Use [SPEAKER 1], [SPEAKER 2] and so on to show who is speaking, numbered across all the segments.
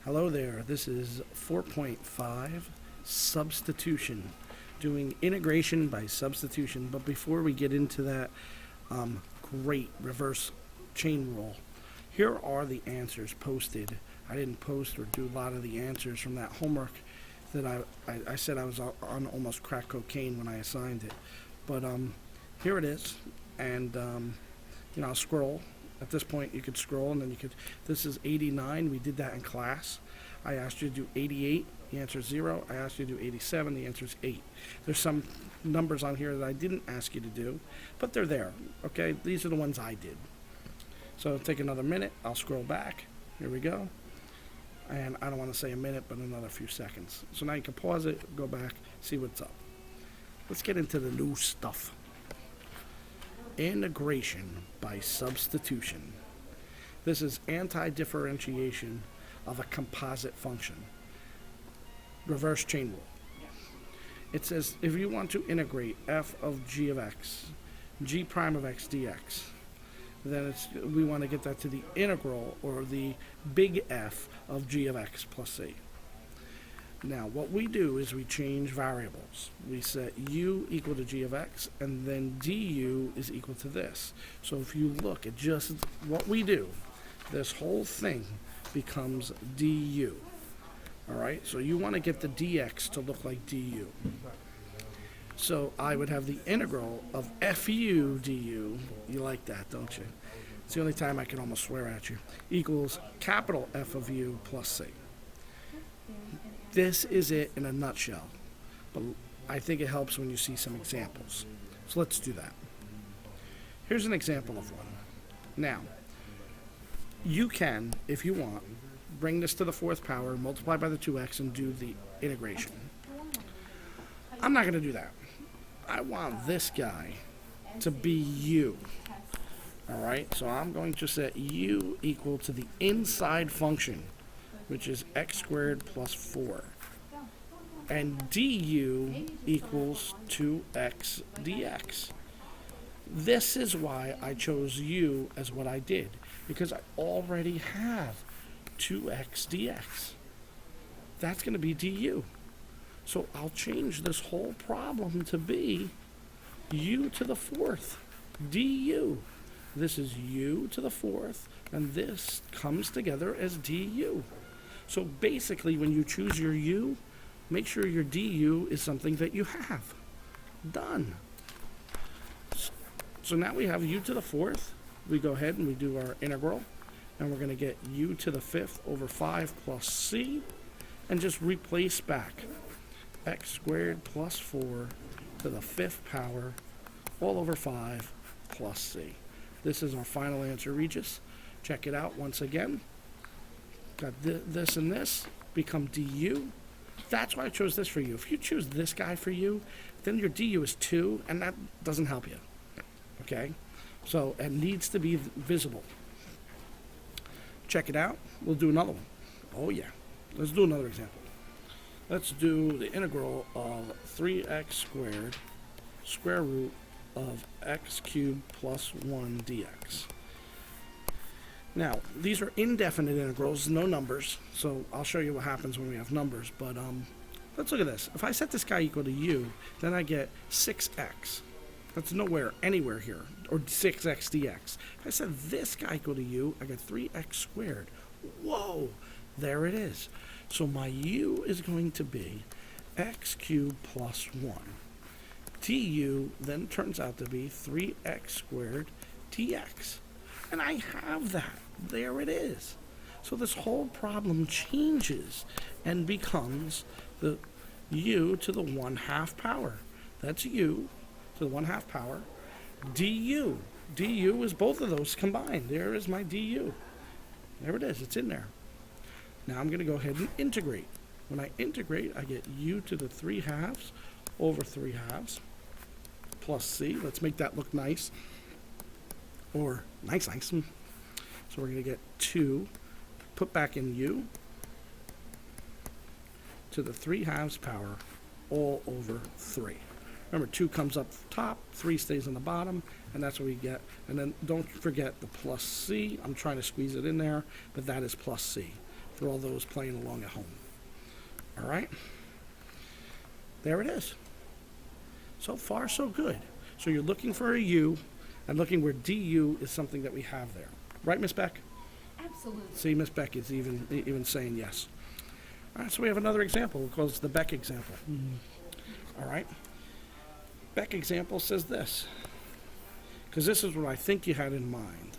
[SPEAKER 1] Hello there, this is 4.5 Substitution, doing integration by substitution. But before we get into that great reverse chain rule, here are the answers posted. I didn't post or do a lot of the answers from that homework that I said I was on almost crack cocaine when I assigned it. But here it is, and I'll scroll. At this point, you could scroll, and then you could. This is 89. We did that in class. I asked you to do 88. The answer is 0. I asked you to do 87. The answer is 8. There's some numbers on here that I didn't ask you to do, but they're there. Okay, these are the ones I did. So take another minute. I'll scroll back. Here we go. And I don't want to say a minute, but another few seconds. So now you can pause it, go back, see what's up. Let's get into the new stuff. Integration by substitution. This is anti-differentiation of a composite function. Reverse chain rule. It says if you want to integrate f of g of x, g prime of x dx, then we want to get that to the integral, or the big F of g of x plus c. Now, what we do is we change variables. We set u equal to g of x, and then du is equal to this. So if you look at just what we do, this whole thing becomes du. All right, so you want to get the dx to look like du. So I would have the integral of fu du, you like that, don't you? It's the only time I can almost swear at you, equals capital F of u plus c. This is it in a nutshell, but I think it helps when you see some examples. So let's do that. Here's an example of one. Now, you can, if you want, bring this to the fourth power, multiply by the 2x, and do the integration. I'm not going to do that. I want this guy to be u. Alright, so I'm going to set u equal to the inside function, which is x squared plus 4. And du equals 2x dx. This is why I chose u as what I did, because I already have 2x dx. That's going to be du. So I'll change this whole problem to be u to the fourth du. This is u to the fourth, and this comes together as du. So basically, when you choose your u, make sure your du is something that you have. Done. So now we have u to the fourth. We go ahead and we do our integral, and we're going to get u to the fifth over 5 plus c, and just replace back x squared plus 4 to the fifth power all over 5 plus c. This is our final answer, Regis. Check it out once again. Got this and this become du. That's why I chose this for you. If you choose this guy for you, then your du is 2, and that doesn't help you. Okay? So it needs to be visible. Check it out. We'll do another one. Oh, yeah. Let's do another example. Let's do the integral of 3x squared square root of x cubed plus 1 dx. Now, these are indefinite integrals, no numbers, so I'll show you what happens when we have numbers, but let's look at this. If I set this guy equal to u, then I get 6x. That's nowhere, anywhere here, or 6x dx. If I set this guy equal to u, I get 3x squared. Whoa, there it is. So my u is going to be x cubed plus 1. du then turns out to be 3x squared dx. And I have that. There it is. So this whole problem changes and becomes the u to the 1/2 power. That's u to the 1/2 power. du. du is both of those combined. There is my du. There it is. It's in there. Now I'm going to go ahead and integrate. When I integrate, I get u to the 3/2 over 3/2 plus c. Let's make that look nice. Or nice. So we're going to get 2, put back in u, to the 3/2 power all over 3. Remember, 2 comes up top, 3 stays on the bottom, and that's what we get. And then don't forget the plus c. I'm trying to squeeze it in there, but that is plus c. for all those playing along at home. All right? There it is. So far, so good. So you're looking for a U and looking where du is something that we have there. Right, Miss Beck?
[SPEAKER 2] Absolutely.
[SPEAKER 1] See, Miss Beck is even saying yes. All right, so we have another example. We'll call this the Beck example. All right? Beck example says this, because this is what I think you had in mind.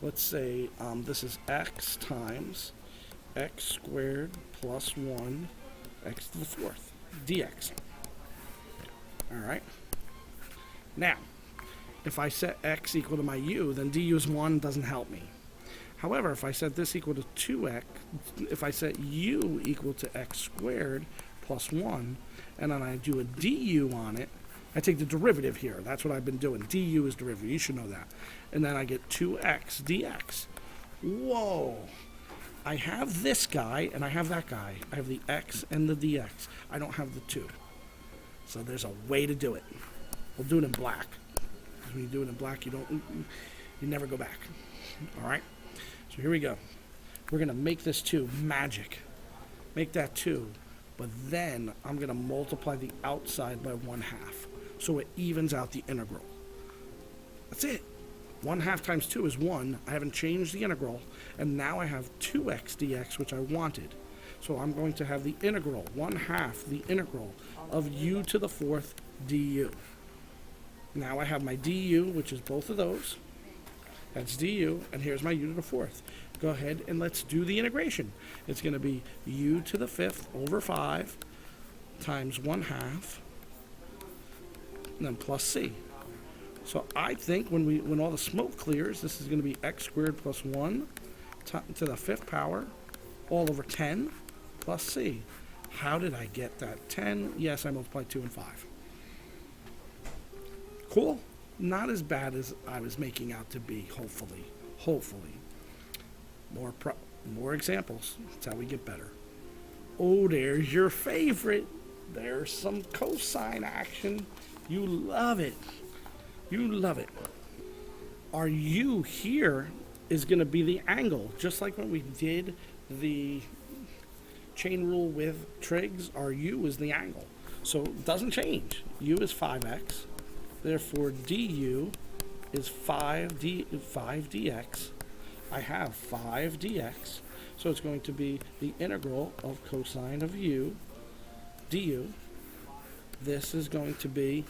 [SPEAKER 1] Let's say this is x times x squared plus 1 x to the fourth dx. All right? Now, if I set x equal to my u, then du is 1, doesn't help me. However, if I set this equal to 2x, if I set u equal to x squared plus 1, and then I do a du on it, I take the derivative here. That's what I've been doing. Du is derivative. You should know that. And then I get 2x dx. Whoa. I have this guy, and I have that guy. I have the x and the dx. I don't have the 2. So there's a way to do it. We'll do it in black. Because when you do it in black, you never go back. All right? So here we go. We're going to make this 2 magic. Make that 2. But then I'm going to multiply the outside by 1/2. So it evens out the integral. That's it. 1/2 times 2 is 1. I haven't changed the integral. And now I have 2x dx, which I wanted. So I'm going to have the integral, 1/2 the integral of u to the fourth du. Now I have my du, which is both of those. That's du, and here's my u to the fourth. Go ahead and let's do the integration. It's going to be u to the fifth over 5 times 1/2, and then plus c. So I think when all the smoke clears, this is going to be x squared plus 1 to the fifth power all over 10 plus c. How did I get that 10? Yes, I multiplied 2 and 5. Cool? Not as bad as I was making out to be, hopefully. Hopefully. More examples. That's how we get better. Oh, there's your favorite. There's some cosine action. You love it. You love it. Our u here is going to be the angle. Just like when we did the chain rule with trigs, our u is the angle. So it doesn't change. U is 5x. Therefore, du is 5 dx. I have 5 dx. So it's going to be the integral of cosine of u du. This is going to be,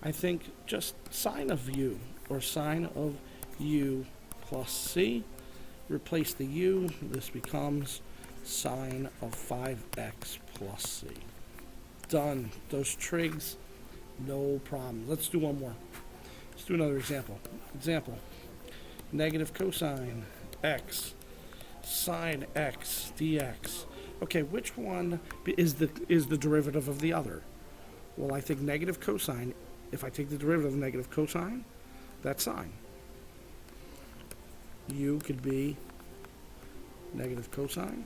[SPEAKER 1] I think, just sine of u, or sine of u plus c. Replace the u. This becomes sine of 5x plus c. Done. Those trigs, no problem. Let's do one more. Let's do another example. Example. Negative cosine x sine x dx. Okay, which one is the derivative of the other? Well, I think negative cosine, if I take the derivative of negative cosine, that's sine. U could be negative cosine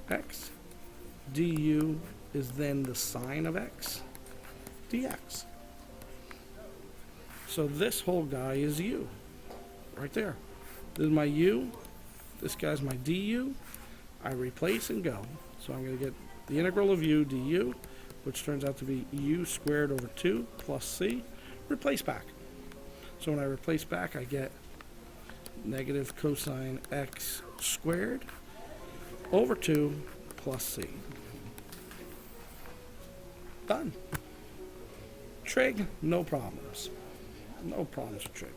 [SPEAKER 1] x. Du is then the sine of x dx. So this whole guy is u, right there. This is my u, this guy's my du. I replace and go. So I'm going to get the integral of u du, which turns out to be u squared over 2 plus c. Replace back. So when I replace back, I get negative cosine x squared over 2 plus c. Done. Trig, no problems. No problems with trig.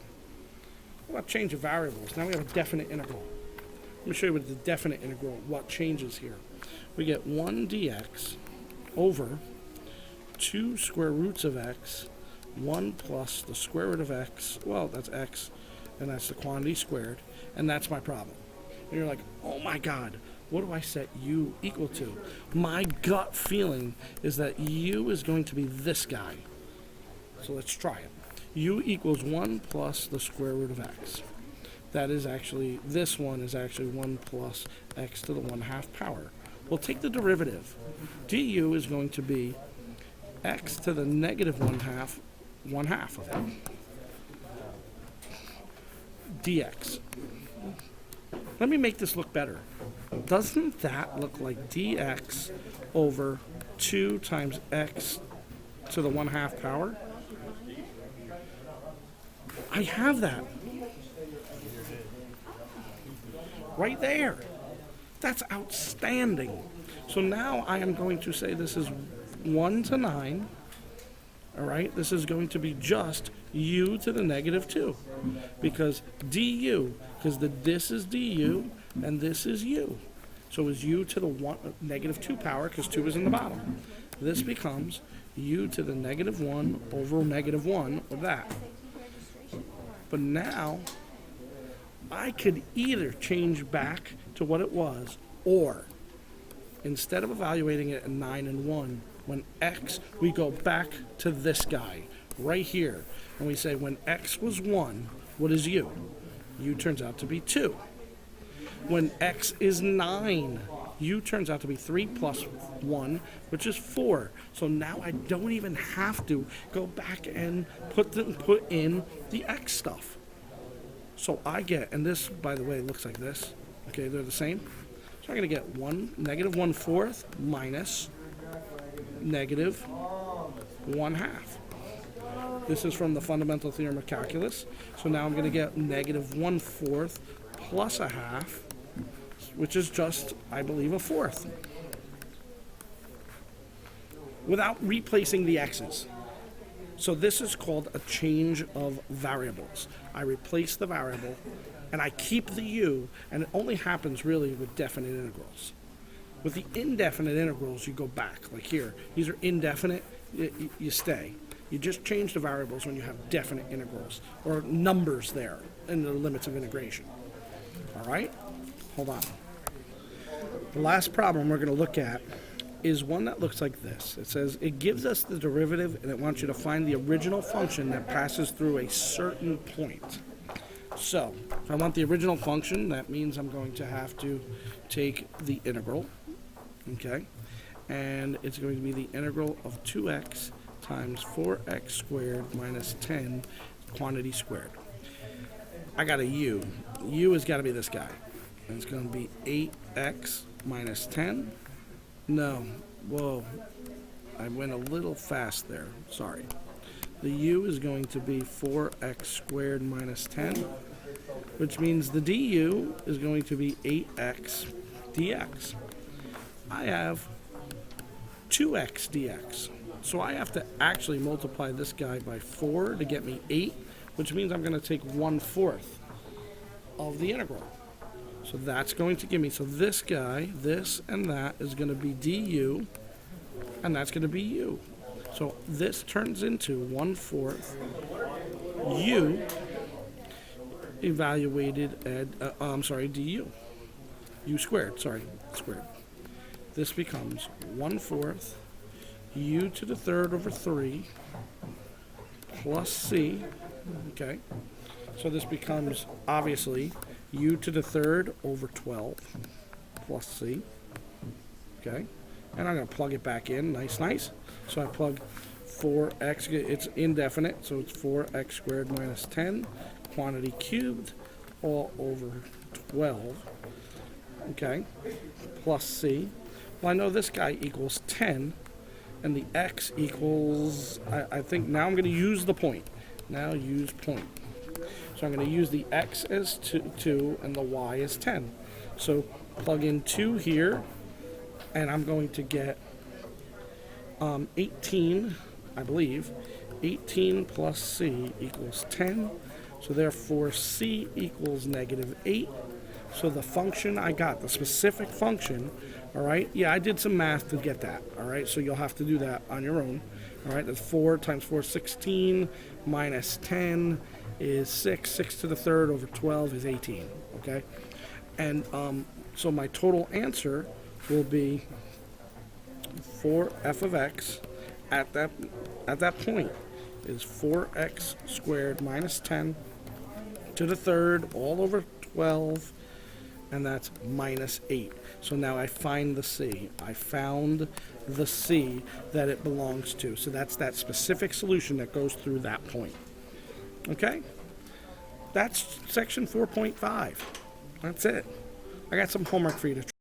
[SPEAKER 1] What about change of variables? Now we have a definite integral. Let me show you with the definite integral what changes here. We get 1 dx over 2 square roots of x, 1 plus the square root of x, well, that's x, and that's the quantity squared, and that's my problem. And you're like, oh my god, what do I set u equal to? My gut feeling is that u is going to be this guy. So let's try it. U equals 1 plus the square root of x. That is actually, this one is actually 1 plus x to the 1/2 power. We'll take the derivative. Du is going to be x to the negative 1/2 of it. Dx. Let me make this look better. Doesn't that look like dx over 2 times x to the 1/2 power? I have that. Right there. That's outstanding. So now I am going to say this is 1 to 9. All right, this is going to be just u to the -2. Because du, because this is du and this is u. So it's u to the -2 power, because 2 is in the bottom. This becomes u to the -1 over -1, or that. But now, I could either change back to what it was, or instead of evaluating it at 9 and 1, when x, we go back to this guy right here, and we say when x was 1, what is u? U turns out to be 2. When x is 9, u turns out to be 3 plus 1, which is 4. So now I don't even have to go back and put in the x stuff. So I get, and this, by the way, looks like this. Okay, they're the same. So I'm going to get -1/4 minus -1/2. This is from the fundamental theorem of calculus. So now I'm going to get -1/4 plus 1/2, which is just, I believe, 1/4. Without replacing the x's. So this is called a change of variables. I replace the variable, and I keep the u, and it only happens really with definite integrals. With the indefinite integrals, you go back. Like here, these are indefinite, you stay. You just change the variables when you have definite integrals, or numbers there in the limits of integration. All right? Hold on. The last problem we're going to look at is one that looks like this. It says it gives us the derivative, and it wants you to find the original function that passes through a certain point. So, if I want the original function, that means I'm going to have to take the integral, okay? And it's going to be the integral of 2x times 4x squared minus 10 quantity squared. I got a u. U has got to be this guy. And it's going to be 8x minus 10. No, whoa, I went a little fast there, sorry. The u is going to be 4x squared minus 10, which means the du is going to be 8x dx. I have 2x dx, so I have to actually multiply this guy by 4 to get me 8, which means I'm going to take 1/4 of the integral. So that's going to give me, so this guy, this and that is going to be du, and that's going to be u. So this turns into 1/4 u evaluated at, du. U squared, squared. This becomes 1/4 u to the 3rd over 3 plus c, okay? So this becomes, obviously, u to the 3rd over 12 plus c, okay? And I'm going to plug it back in, nice. So I plug 4x, it's indefinite, so it's 4x squared minus 10, quantity cubed, all over 12, okay, plus c. Well, I know this guy equals 10, and the x equals, I think now I'm going to use the point. Now use point. So I'm going to use the x as 2 and the y as 10. So plug in 2 here, and I'm going to get 18, I believe. 18 plus c equals 10. So therefore c equals -8. So the function I got, the specific function, all right? Yeah, I did some math to get that, all right? So you'll have to do that on your own, all right? That's 4 times 4 is 16, minus 10 is 6. 6 to the 3rd over 12 is 18, okay? And so my total answer will be for f of x at that point is 4x squared minus 10 to the 3rd all over 12, and that's minus 8. So now I find the c. I found the c that it belongs to. So that's that specific solution that goes through that point. Okay? That's section 4.5. That's it. I got some homework for you to